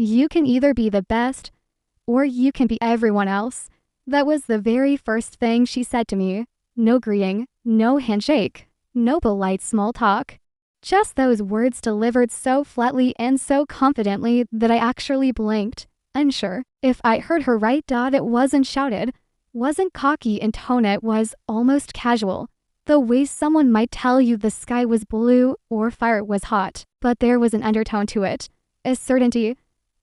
You can either be the best, or you can be everyone else. That was the very first thing she said to me. No greeting, no handshake, no polite small talk. Just those words delivered so flatly and so confidently that I actually blinked, unsure if I heard her right. It wasn't shouted, wasn't cocky in tone, it was almost casual. The way someone might tell you the sky was blue or fire was hot, but there was an undertone to it, a certainty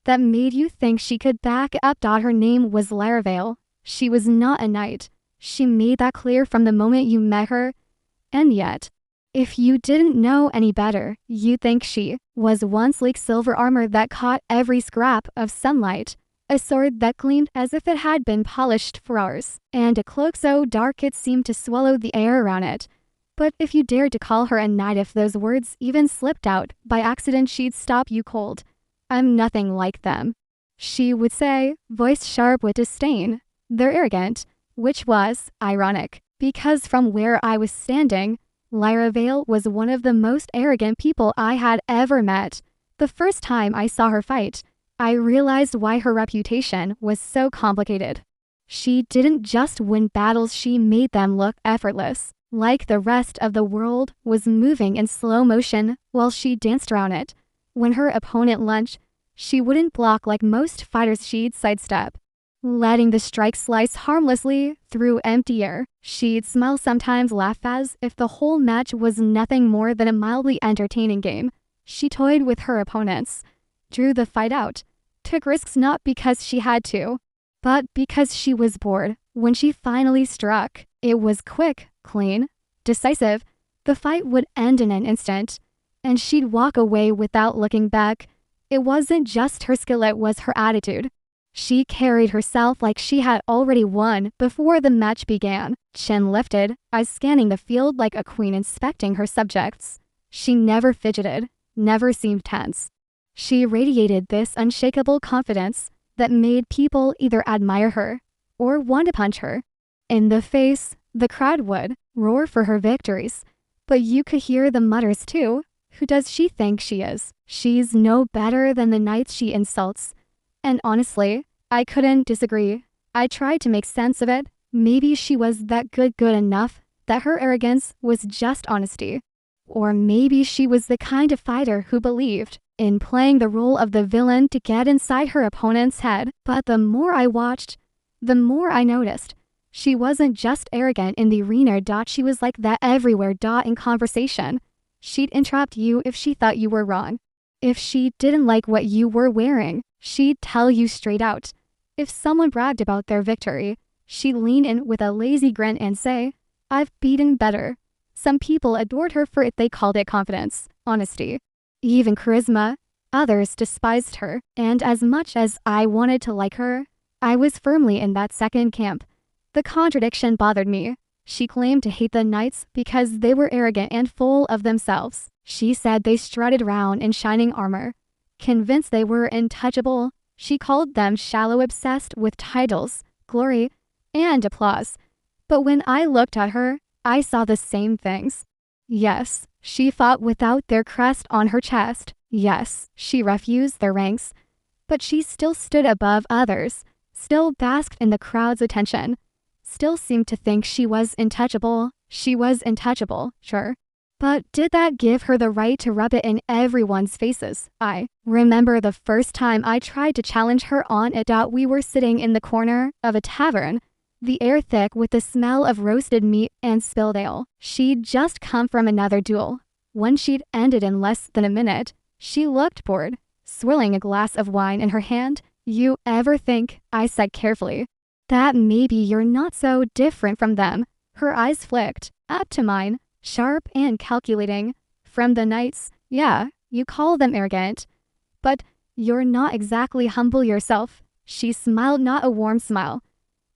that made you think she could back up. Her name was Lyra. She was not a knight. She made that clear from the moment you met her. And yet, if you didn't know any better, you'd think she was one sleek silver armor that caught every scrap of sunlight, a sword that gleamed as if it had been polished for hours, and a cloak so dark it seemed to swallow the air around it. But if you dared to call her a knight, if those words even slipped out by accident, she'd stop you cold. I'm nothing like them, she would say, voice sharp with disdain. They're arrogant, which was ironic, because from where I was standing, Lyra was one of the most arrogant people I had ever met. The first time I saw her fight, I realized why her reputation was so complicated. She didn't just win battles, she made them look effortless, like the rest of the world was moving in slow motion while she danced around it. When her opponent lunged, she wouldn't block like most fighters, she'd sidestep, letting the strike slice harmlessly through empty air. She'd smile, sometimes laugh, as if the whole match was nothing more than a mildly entertaining game. She toyed with her opponents, drew the fight out, took risks not because she had to, but because she was bored. When she finally struck, it was quick, clean, decisive. The fight would end in an instant, and she'd walk away without looking back. It wasn't just her skill, it was her attitude. She carried herself like she had already won before the match began, chin lifted, eyes scanning the field like a queen inspecting her subjects. She never fidgeted, never seemed tense. She radiated this unshakable confidence that made people either admire her or want to punch her in the face. The crowd would roar for her victories, but you could hear the mutters too. Who does she think she is? She's no better than the knights she insults. And honestly, I couldn't disagree. I tried to make sense of it. Maybe she was that good enough that her arrogance was just honesty. Or maybe she was the kind of fighter who believed in playing the role of the villain to get inside her opponent's head. But the more I watched, the more I noticed she wasn't just arrogant in the arena. She was like that everywhere. In conversation, she'd interrupt you if she thought you were wrong. If she didn't like what you were wearing, she'd tell you straight out. If someone bragged about their victory, she'd lean in with a lazy grin and say, I've beaten better. Some people adored her for it. They called it confidence, honesty, even charisma. Others despised her. And as much as I wanted to like her, I was firmly in that second camp. The contradiction bothered me. She claimed to hate the knights because they were arrogant and full of themselves. She said they strutted around in shining armor, convinced they were untouchable. She called them shallow, obsessed with titles, glory, and applause. But when I looked at her, I saw the same things. Yes, she fought without their crest on her chest. Yes, she refused their ranks. But she still stood above others, still basked in the crowd's attention, still seemed to think she was untouchable. She was untouchable, sure. But did that give her the right to rub it in everyone's faces? I remember the first time I tried to challenge her on it. We were sitting in the corner of a tavern, the air thick with the smell of roasted meat and spilled ale. She'd just come from another duel. One she'd ended in less than a minute. She looked bored, swirling a glass of wine in her hand. You ever think, I said carefully, that maybe you're not so different from them? Her eyes flicked up to mine, sharp and calculating. From the knights, yeah, you call them arrogant, but you're not exactly humble yourself. She smiled, not a warm smile,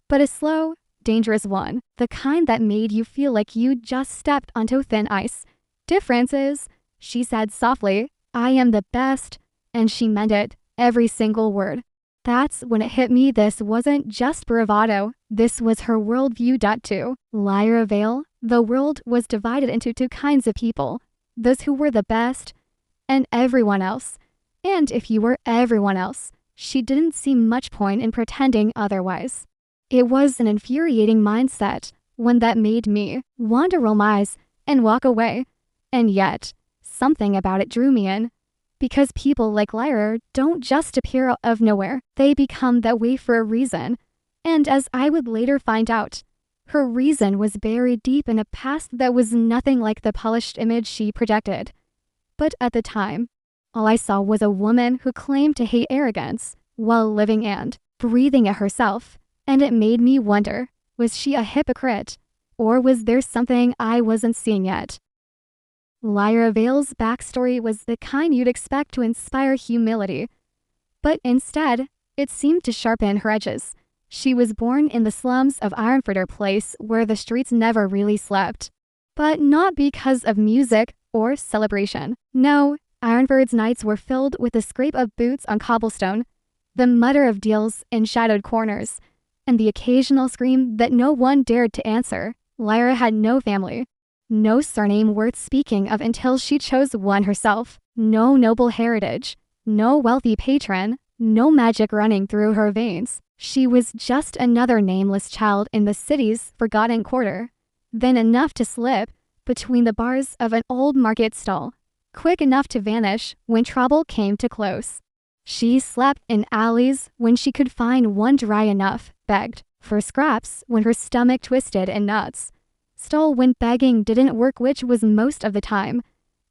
but a slow, dangerous one, the kind that made you feel like you just stepped onto thin ice. Difference is, she said softly, I am the best, and she meant it, every single word. That's when it hit me. This wasn't just bravado. This was her worldview. Too. Lyra, the world was divided into two kinds of people, those who were the best and everyone else. And if you were everyone else, she didn't see much point in pretending otherwise. It was an infuriating mindset, one that made me want to roll my eyes and walk away. And yet, something about it drew me in. Because people like Lyra don't just appear out of nowhere, they become that way for a reason. And as I would later find out, her reason was buried deep in a past that was nothing like the polished image she projected. But at the time, all I saw was a woman who claimed to hate arrogance while living and breathing it herself. And it made me wonder, was she a hypocrite? Or was there something I wasn't seeing yet? Lyra Vale's backstory was the kind you'd expect to inspire humility. But instead, it seemed to sharpen her edges. She was born in the slums of Ironford Place, where the streets never really slept. But not because of music or celebration. No, Ironford's nights were filled with the scrape of boots on cobblestone, the mutter of deals in shadowed corners, and the occasional scream that no one dared to answer. Lyra had no family, no surname worth speaking of until she chose one herself, no noble heritage, no wealthy patron, no magic running through her veins. She was just another nameless child in the city's forgotten quarter, then enough to slip between the bars of an old market stall, quick enough to vanish when trouble came too close. She slept in alleys when she could find one dry enough, begged for scraps when her stomach twisted in knots, stole when begging didn't work, which was most of the time,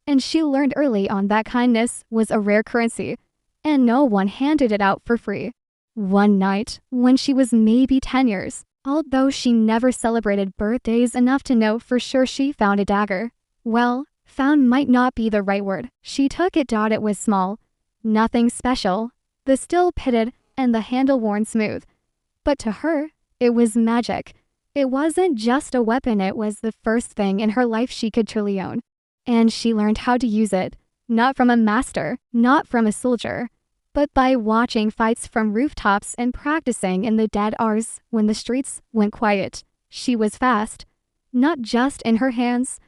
and she learned early on that kindness was a rare currency, and no one handed it out for free. One night, when she was maybe 10 years, although she never celebrated birthdays enough to know for sure, she found a dagger. Well, found might not be the right word. She took it, thought it was small, nothing special, the steel pitted and the handle worn smooth. But to her, it was magic. It wasn't just a weapon, it was the first thing in her life she could truly own. And she learned how to use it, not from a master, not from a soldier, but by watching fights from rooftops and practicing in the dead hours when the streets went quiet. She was fast, not just in her hands,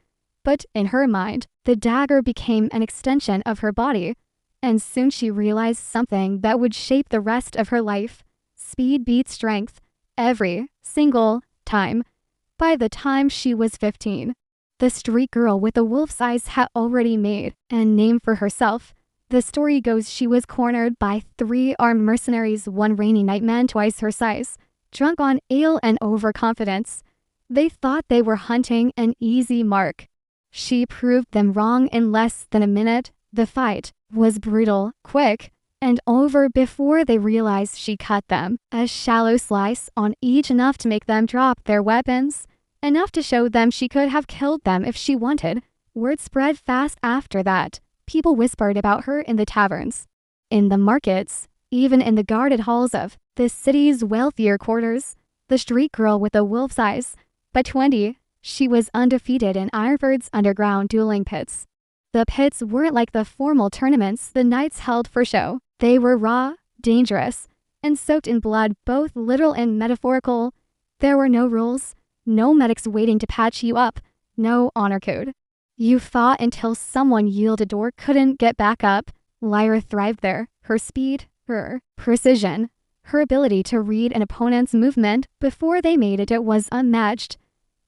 but in her mind. The dagger became an extension of her body, and soon she realized something that would shape the rest of her life. Speed beats strength, every single time. By the time she was 15, the street girl with the wolf's eyes had already made a name for herself. The story goes she was cornered by 3 armed mercenaries one rainy night, men twice her size, drunk on ale and overconfidence. They thought they were hunting an easy mark. She proved them wrong in less than a minute. The fight was brutal, quick, and over before they realized she cut them. A shallow slice on each, enough to make them drop their weapons, enough to show them she could have killed them if she wanted. Word spread fast after that. People whispered about her in the taverns, in the markets, even in the guarded halls of the city's wealthier quarters. The street girl with the wolf's eyes. By 20, she was undefeated in Ironford's underground dueling pits. The pits weren't like the formal tournaments the knights held for show. They were raw, dangerous, and soaked in blood, both literal and metaphorical. There were no rules, no medics waiting to patch you up, no honor code. You fought until someone yielded or couldn't get back up. Lyra thrived there. Her speed, her precision, her ability to read an opponent's movement before they made it was unmatched.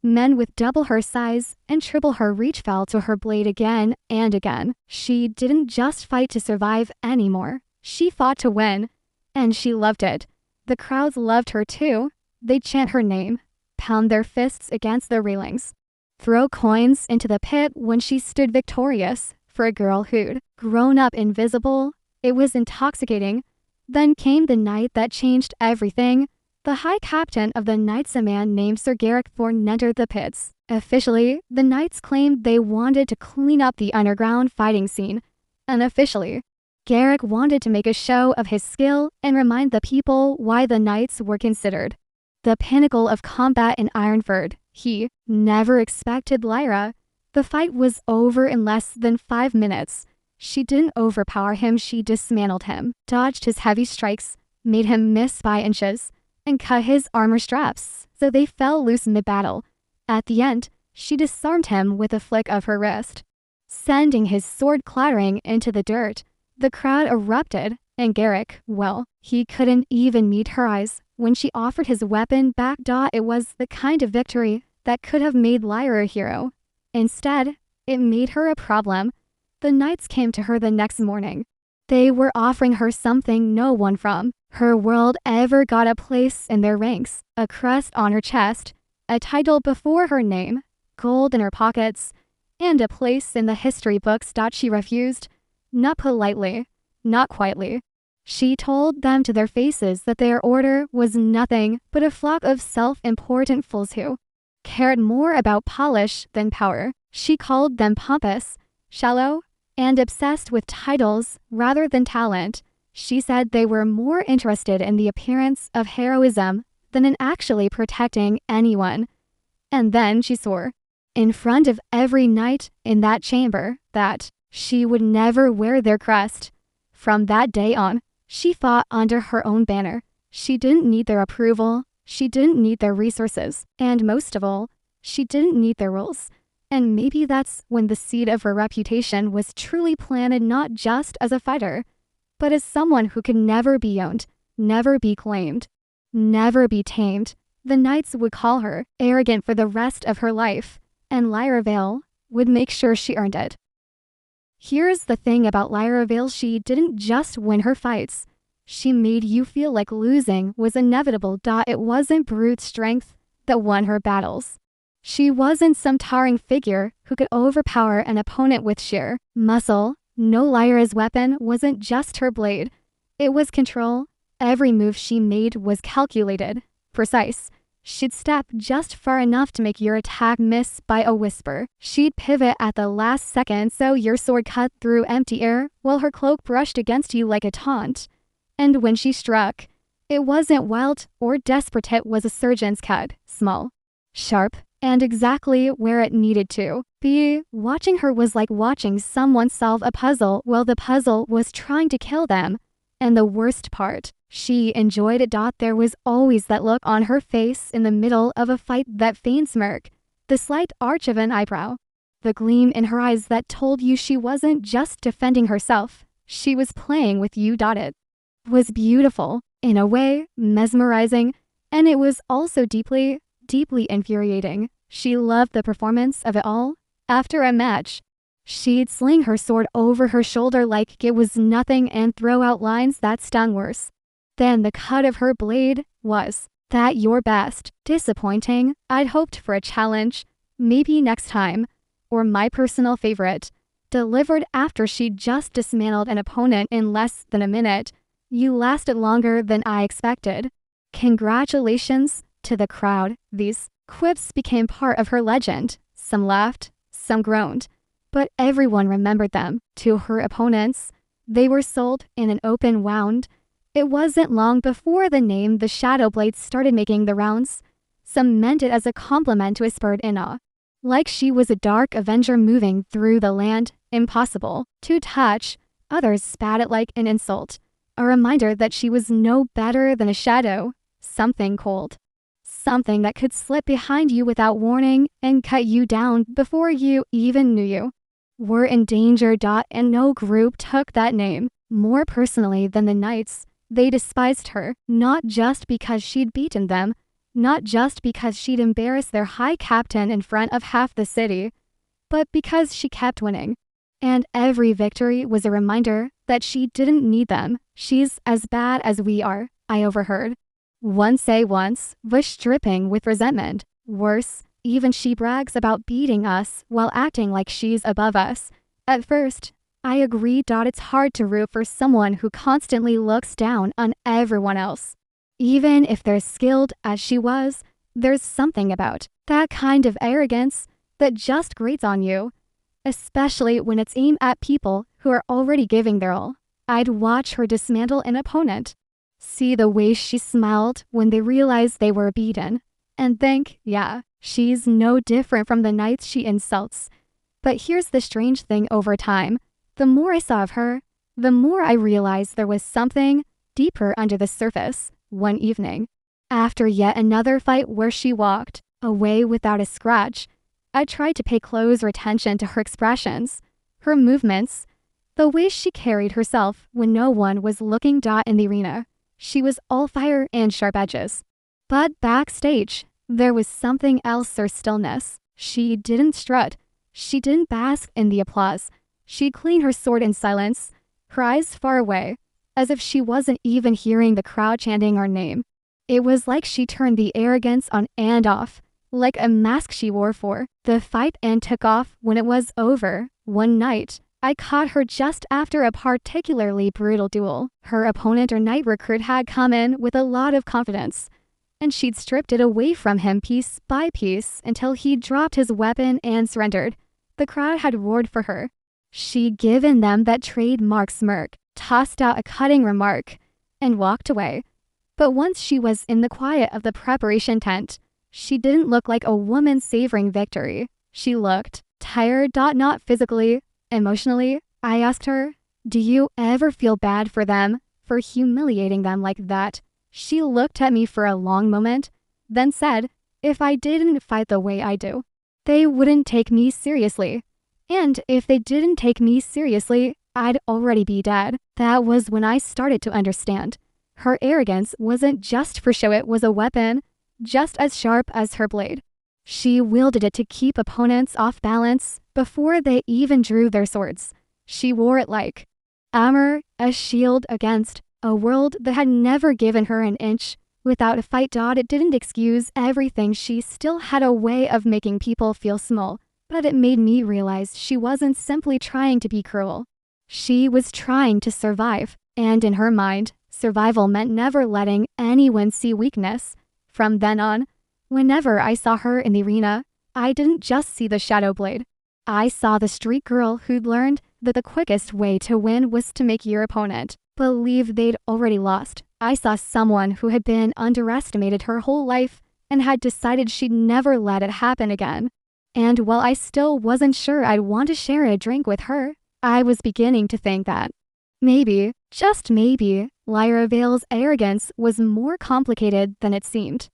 Men with double her size and triple her reach fell to her blade again and again. She didn't just fight to survive anymore. She fought to win, and she loved it. The crowds loved her too. They'd chant her name, pound their fists against the railings, throw coins into the pit when she stood victorious. For a girl who'd grown up invisible, it was intoxicating. Then came the night that changed everything. The High Captain of the Knights, a man named Sir Garrick Thornton, entered the pits. Officially, the Knights claimed they wanted to clean up the underground fighting scene. Unofficially, Garrick wanted to make a show of his skill and remind the people why the Knights were considered the pinnacle of combat in Ironford. He never expected Lyra. The fight was over in less than 5 minutes. She didn't overpower him, she dismantled him, dodged his heavy strikes, made him miss by inches, and cut his armor straps so they fell loose mid-battle. At the end, she disarmed him with a flick of her wrist, sending his sword clattering into the dirt. The crowd erupted, and Garrick, well, he couldn't even meet her eyes when she offered his weapon back. It was the kind of victory that could have made Lyra a hero. Instead, it made her a problem. The knights came to her the next morning. They were offering her something no one from her world ever got a place in their ranks, a crest on her chest, a title before her name, gold in her pockets, and a place in the history books. She refused, not politely, not quietly. She told them to their faces that their order was nothing but a flock of self-important fools who cared more about polish than power. She called them pompous, shallow, and obsessed with titles rather than talent. She said they were more interested in the appearance of heroism than in actually protecting anyone. And then she swore, in front of every knight in that chamber, that she would never wear their crest. From that day on, she fought under her own banner. She didn't need their approval. She didn't need their resources. And most of all, she didn't need their rules. And maybe that's when the seed of her reputation was truly planted, not just as a fighter, but as someone who could never be owned, never be claimed, never be tamed. The knights would call her arrogant for the rest of her life, and Lyra Vale would make sure she earned it. Here's the thing about Lyra Vale: she didn't just win her fights. She made you feel like losing was inevitable. It wasn't brute strength that won her battles. She wasn't some towering figure who could overpower an opponent with sheer muscle. No, Lyra's weapon wasn't just her blade. It was control. Every move she made was calculated, precise. She'd step just far enough to make your attack miss by a whisper. She'd pivot at the last second so your sword cut through empty air while her cloak brushed against you like a taunt. And when she struck, it wasn't wild or desperate. It was a surgeon's cut, small, sharp, and exactly where it needed to be. Watching her was like watching someone solve a puzzle while the puzzle was trying to kill them. And the worst part, she enjoyed it. There was always that look on her face in the middle of a fight, that faint smirk, the slight arch of an eyebrow, the gleam in her eyes that told you she wasn't just defending herself, she was playing with you. It was beautiful, in a way, mesmerizing, and it was also deeply, deeply infuriating. She loved the performance of it all. After a match, she'd sling her sword over her shoulder like it was nothing and throw out lines that stung worse than the cut of her blade. Was that your best? Disappointing. I'd hoped for a challenge, maybe next time. Or my personal favorite, delivered after she'd just dismantled an opponent in less than a minute. You lasted longer than I expected. Congratulations to the crowd. These quips became part of her legend. Some laughed, some groaned, but everyone remembered them. To her opponents, they were sold in an open wound. It wasn't long before the name the Shadow Blades started making the rounds. Some meant it as a compliment, whispered in awe, like she was a dark avenger moving through the land, impossible to touch. Others spat it like an insult, a reminder that she was no better than a shadow, something cold, something that could slip behind you without warning and cut you down before you even knew you were in danger. And no group took that name more personally than the knights. They despised her, not just because she'd beaten them, not just because she'd embarrassed their high captain in front of half the city, but because she kept winning. And every victory was a reminder that she didn't need them. She's as bad as we are, I overheard one say once, voice dripping with resentment. Worse, even she brags about beating us while acting like she's above us. At first, I agreed. It's hard to root for someone who constantly looks down on everyone else. Even if they're skilled as she was, there's something about that kind of arrogance that just grates on you, especially when it's aimed at people who are already giving their all. I'd watch her dismantle an opponent, see the way she smiled when they realized they were beaten, and think, yeah, she's no different from the knights she insults. But here's the strange thing: over time, the more I saw of her, the more I realized there was something deeper under the surface. One evening, after yet another fight where she walked away without a scratch, I tried to pay closer attention to her expressions, her movements, The way she carried herself when no one was looking. In the arena, she was all fire and sharp edges. But backstage, there was something else, her stillness. She didn't strut. She didn't bask in the applause. She cleaned her sword in silence, her eyes far away, as if she wasn't even hearing the crowd chanting her name. It was like she turned the arrogance on and off, like a mask she wore for the fight, and took off when it was over. One night, I caught her just after a particularly brutal duel. Her opponent, or night recruit, had come in with a lot of confidence, and she'd stripped it away from him piece by piece until he dropped his weapon and surrendered. The crowd had roared for her. She'd given them that trademark smirk, tossed out a cutting remark, and walked away. But once she was in the quiet of the preparation tent, she didn't look like a woman savoring victory. She looked tired, not physically, emotionally. I asked her, "Do you ever feel bad for them, for humiliating them like that?" She looked at me for a long moment, then said, "If I didn't fight the way I do, they wouldn't take me seriously. And if they didn't take me seriously, I'd already be dead." That was when I started to understand. Her arrogance wasn't just for show, it was a weapon, just as sharp as her blade. She wielded it to keep opponents off balance before they even drew their swords. She wore it like armor, a shield against a world that had never given her an inch without a fight. It didn't excuse everything. She still had a way of making people feel small, but it made me realize she wasn't simply trying to be cruel. She was trying to survive, and in her mind, survival meant never letting anyone see weakness. From then on, whenever I saw her in the arena, I didn't just see the shadow blade. I saw the street girl who'd learned that the quickest way to win was to make your opponent believe they'd already lost. I saw someone who had been underestimated her whole life and had decided she'd never let it happen again. And while I still wasn't sure I'd want to share a drink with her, I was beginning to think that maybe, just maybe, Lyra Vale's arrogance was more complicated than it seemed.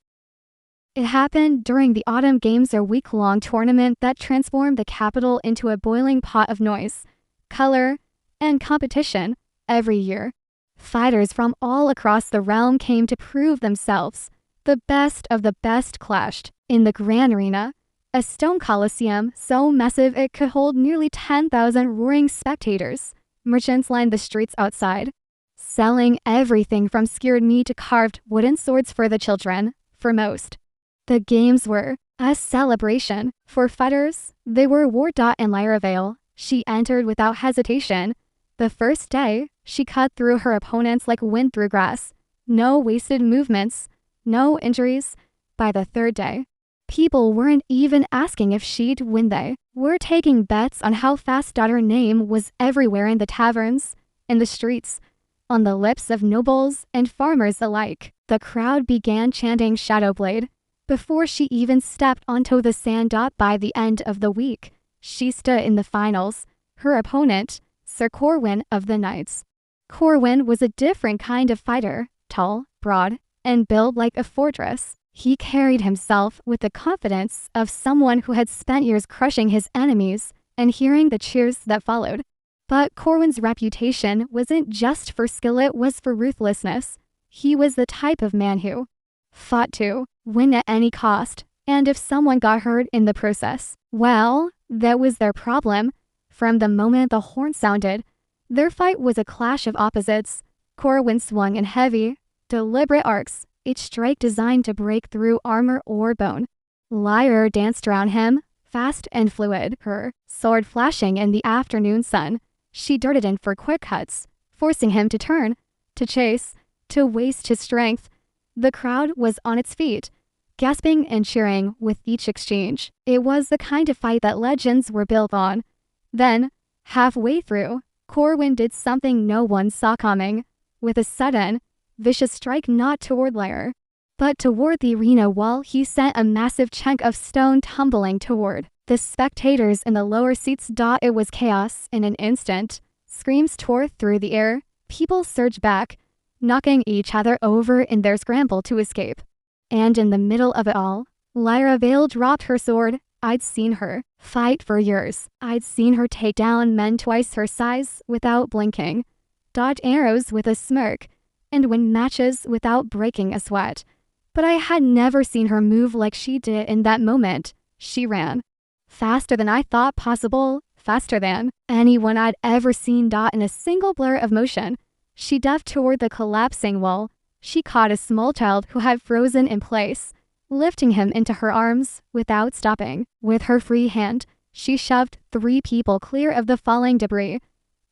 It happened during the Autumn Games, a week-long tournament that transformed the capital into a boiling pot of noise, color, and competition every year. Fighters from all across the realm came to prove themselves. The best of the best clashed in the Grand Arena, a stone coliseum so massive it could hold nearly 10,000 roaring spectators. Merchants lined the streets outside, selling everything from skewered meat to carved wooden swords for the children. For most, the games were a celebration. For fighters, they were war. And Lyra Vale, she entered without hesitation. The first day, she cut through her opponents like wind through grass. No wasted movements, no injuries. By the third day, people weren't even asking if she'd win. They were taking bets on how fast. Her name was everywhere, in the taverns, in the streets, on the lips of nobles and farmers alike. The crowd began chanting Shadowblade before she even stepped onto the sand. By the end of the week, she stood in the finals. Her opponent, Sir Corwin of the Knights. Corwin was a different kind of fighter, tall, broad, and built like a fortress. He carried himself with the confidence of someone who had spent years crushing his enemies and hearing the cheers that followed. But Corwin's reputation wasn't just for skill, it was for ruthlessness. He was the type of man who fought to win at any cost, and if someone got hurt in the process, well, that was their problem. From the moment the horn sounded, their fight was a clash of opposites. Corwin swung in heavy, deliberate arcs, each strike designed to break through armor or bone. Lyra danced around him, fast and fluid, her sword flashing in the afternoon sun. She darted in for quick cuts, forcing him to turn, to chase, to waste his strength. The crowd was on its feet, gasping and cheering with each exchange. It was the kind of fight that legends were built on. Then, halfway through, Corwin did something no one saw coming. With a sudden, vicious strike, not toward Lyra, but toward the arena wall, he sent a massive chunk of stone tumbling toward the spectators in the lower seats. It was chaos in an instant. Screams tore through the air. People surged back, knocking each other over in their scramble to escape. And in the middle of it all, Lyra Vale dropped her sword I'd seen her fight for years. I'd seen her take down men twice her size without blinking, dodge arrows with a smirk, and win matches without breaking a sweat. But I had never seen her move like she did in that moment. She ran faster than I thought possible, faster than anyone I'd ever seen. In a single blur of motion, she dove toward the collapsing wall. She caught a small child who had frozen in place, lifting him into her arms without stopping. With her free hand, she shoved 3 people clear of the falling debris.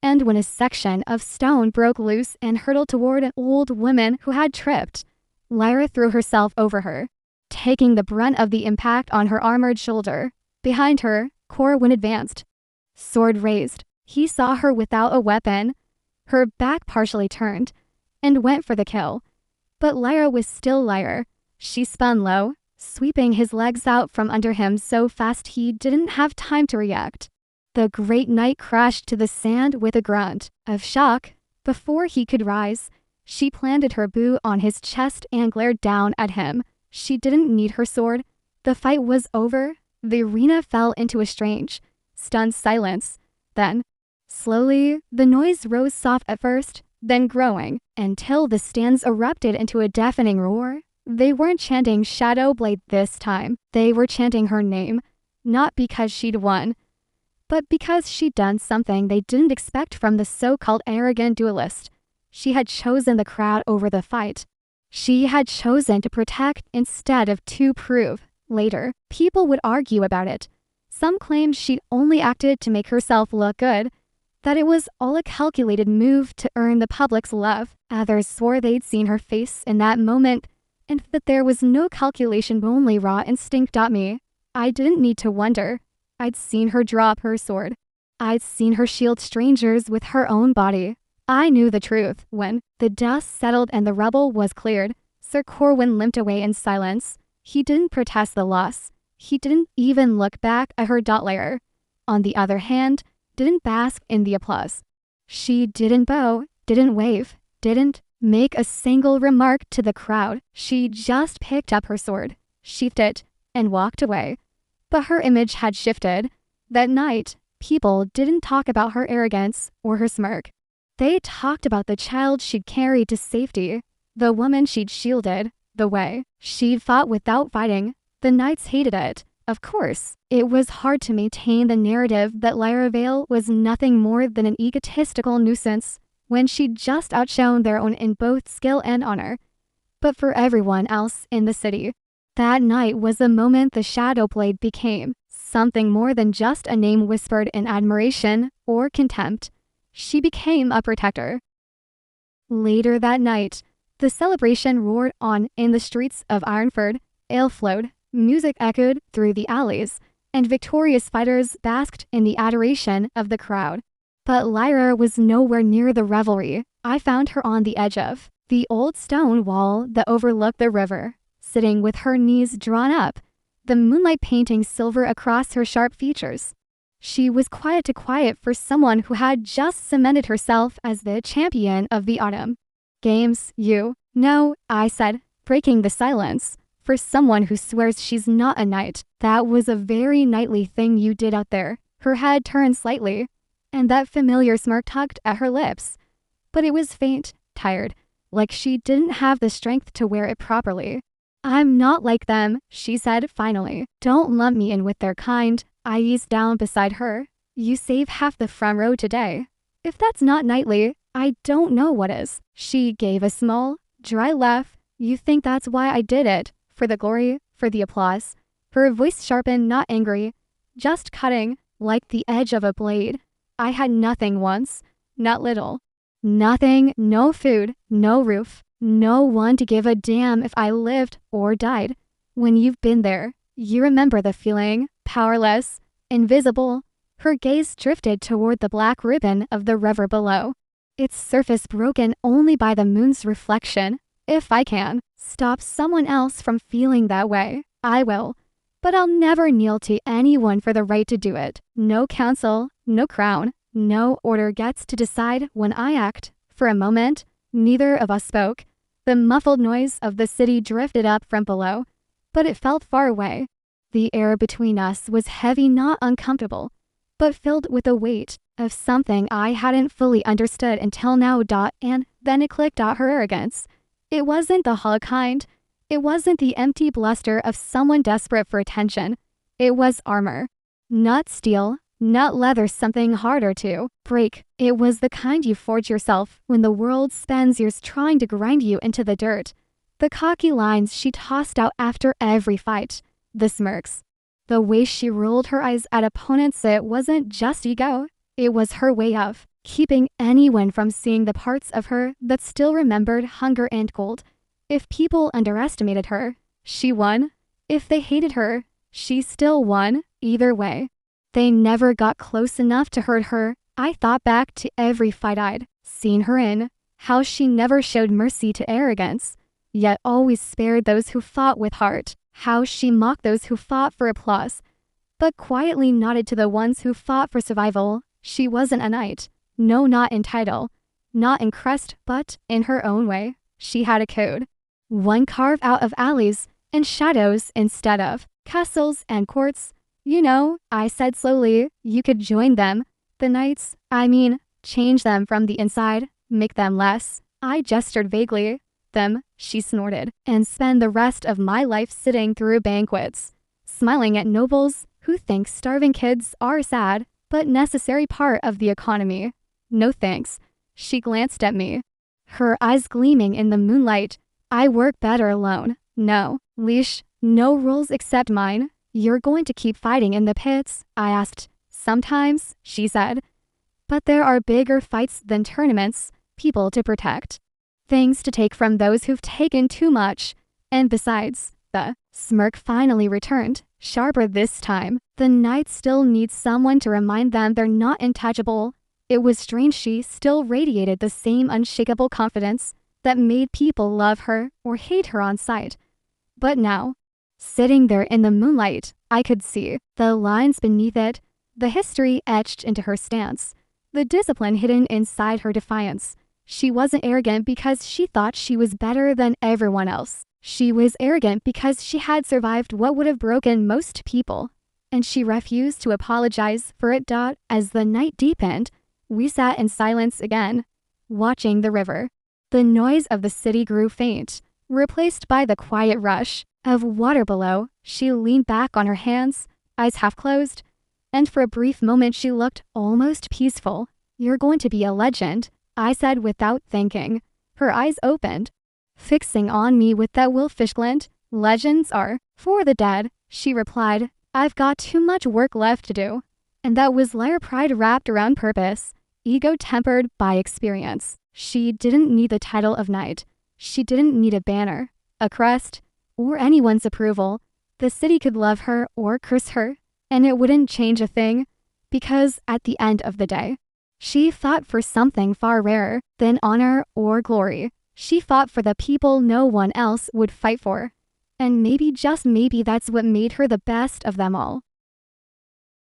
And when a section of stone broke loose and hurtled toward an old woman who had tripped, Lyra threw herself over her, taking the brunt of the impact on her armored shoulder. Behind her, Corwin advanced, sword raised. He saw her without a weapon, her back partially turned, and went for the kill. But Lyra was still Lyra. She spun low, sweeping his legs out from under him so fast he didn't have time to react. The great knight crashed to the sand with a grunt of shock. Before he could rise, she planted her boot on his chest and glared down at him. She didn't need her sword. The fight was over. The arena fell into a strange, stunned silence. Then, slowly, the noise rose soft at first, then growing, until the stands erupted into a deafening roar. They weren't chanting Shadowblade this time. They were chanting her name, not because she'd won, but because she'd done something they didn't expect from the so-called arrogant duelist. She had chosen the crowd over the fight. She had chosen to protect instead of to prove. Later, people would argue about it. Some claimed she'd only acted to make herself look good, that it was all a calculated move to earn the public's love. Others swore they'd seen her face in that moment, and that there was no calculation, only raw instinct. Me, I didn't need to wonder. I'd seen her drop her sword. I'd seen her shield strangers with her own body. I knew the truth. When the dust settled and the rubble was cleared, Sir Corwin limped away in silence. He didn't protest the loss. He didn't even look back at her. Lyra, on the other hand, didn't bask in the applause. She didn't bow, didn't wave, didn't make a single remark to the crowd. She just picked up her sword, sheathed it, and walked away. But her image had shifted. That night, people didn't talk about her arrogance or her smirk. They talked about the child she'd carried to safety, the woman she'd shielded, the way she'd fought without fighting. The knights hated it. Of course, it was hard to maintain the narrative that Lyra Vale was nothing more than an egotistical nuisance when she'd just outshone their own in both skill and honor. But for everyone else in the city, that night was the moment the Shadowblade became something more than just a name whispered in admiration or contempt. She became a protector. Later that night, the celebration roared on in the streets of Ironford. Ale flowed, music echoed through the alleys, and victorious fighters basked in the adoration of the crowd. But Lyra was nowhere near the revelry. I found her on the edge of the old stone wall that overlooked the river, sitting with her knees drawn up, the moonlight painting silver across her sharp features. She was quiet for someone who had just cemented herself as the champion of the autumn. Games, you? No, I said, breaking the silence. For someone who swears she's not a knight, that was a very knightly thing you did out there. Her head turned slightly, and that familiar smirk tugged at her lips. But it was faint, tired, like she didn't have the strength to wear it properly. I'm not like them, she said finally. Don't lump me in with their kind. I eased down beside her. You save half the front row today. If that's not knightly, I don't know what is. She gave a small, dry laugh. You think that's why I did it? For the glory, for the applause. Her voice sharpened, not angry, just cutting, like the edge of a blade. I had nothing once, not little. Nothing, no food, no roof, no one to give a damn if I lived or died. When you've been there, you remember the feeling, powerless, invisible. Her gaze drifted toward the black ribbon of the river below, its surface broken only by the moon's reflection. If I can stop someone else from feeling that way, I will. But I'll never kneel to anyone for the right to do it. No council, no crown, no order gets to decide when I act. For a moment, neither of us spoke. The muffled noise of the city drifted up from below, but it felt far away. The air between us was heavy, not uncomfortable, but filled with the weight of something I hadn't fully understood until now. And then it clicked. Her arrogance. It wasn't the hollow kind. It wasn't the empty bluster of someone desperate for attention. It was armor. Not steel, not leather, something harder to break. It was the kind you forge yourself when the world spends years trying to grind you into the dirt. The cocky lines she tossed out after every fight. The smirks. The way she rolled her eyes at opponents. It wasn't just ego. It was her way of keeping anyone from seeing the parts of her that still remembered hunger and cold. If people underestimated her, she won. If they hated her, she still won. Either way, they never got close enough to hurt her. I thought back to every fight I'd seen her in, how she never showed mercy to arrogance, yet always spared those who fought with heart, how she mocked those who fought for applause, but quietly nodded to the ones who fought for survival. She wasn't a knight. No, not in title, not in crest, but in her own way. She had a code. One carved out of alleys and shadows instead of castles and courts. You know, I said slowly, you could join them. The knights, change them from the inside, make them less. I gestured vaguely. Them, she snorted, and spend the rest of my life sitting through banquets, smiling at nobles who think starving kids are a sad but necessary part of the economy. No thanks. She glanced at me, her eyes gleaming in the moonlight. I work better alone. No leash, no rules except mine. You're going to keep fighting in the pits? I asked. Sometimes, she said. But there are bigger fights than tournaments, people to protect, things to take from those who've taken too much. And besides, the smirk finally returned, sharper this time. The knights still need someone to remind them they're not untouchable. It was strange she still radiated the same unshakable confidence that made people love her or hate her on sight. But now, sitting there in the moonlight, I could see the lines beneath it, the history etched into her stance, the discipline hidden inside her defiance. She wasn't arrogant because she thought she was better than everyone else. She was arrogant because she had survived what would have broken most people, and she refused to apologize for it. As the night deepened, we sat in silence again, watching the river. The noise of the city grew faint, replaced by the quiet rush of water below. She leaned back on her hands, eyes half closed, and for a brief moment she looked almost peaceful. You're going to be a legend, I said without thinking. Her eyes opened, fixing on me with that wolfish glint. Legends are for the dead, she replied. I've got too much work left to do. And that was Lyra pride wrapped around purpose, ego tempered by experience. She didn't need the title of knight. She didn't need a banner, a crest, or anyone's approval. The city could love her or curse her, and it wouldn't change a thing, because at the end of the day, she fought for something far rarer than honor or glory. She fought for the people no one else would fight for. And maybe, just maybe, that's what made her the best of them all.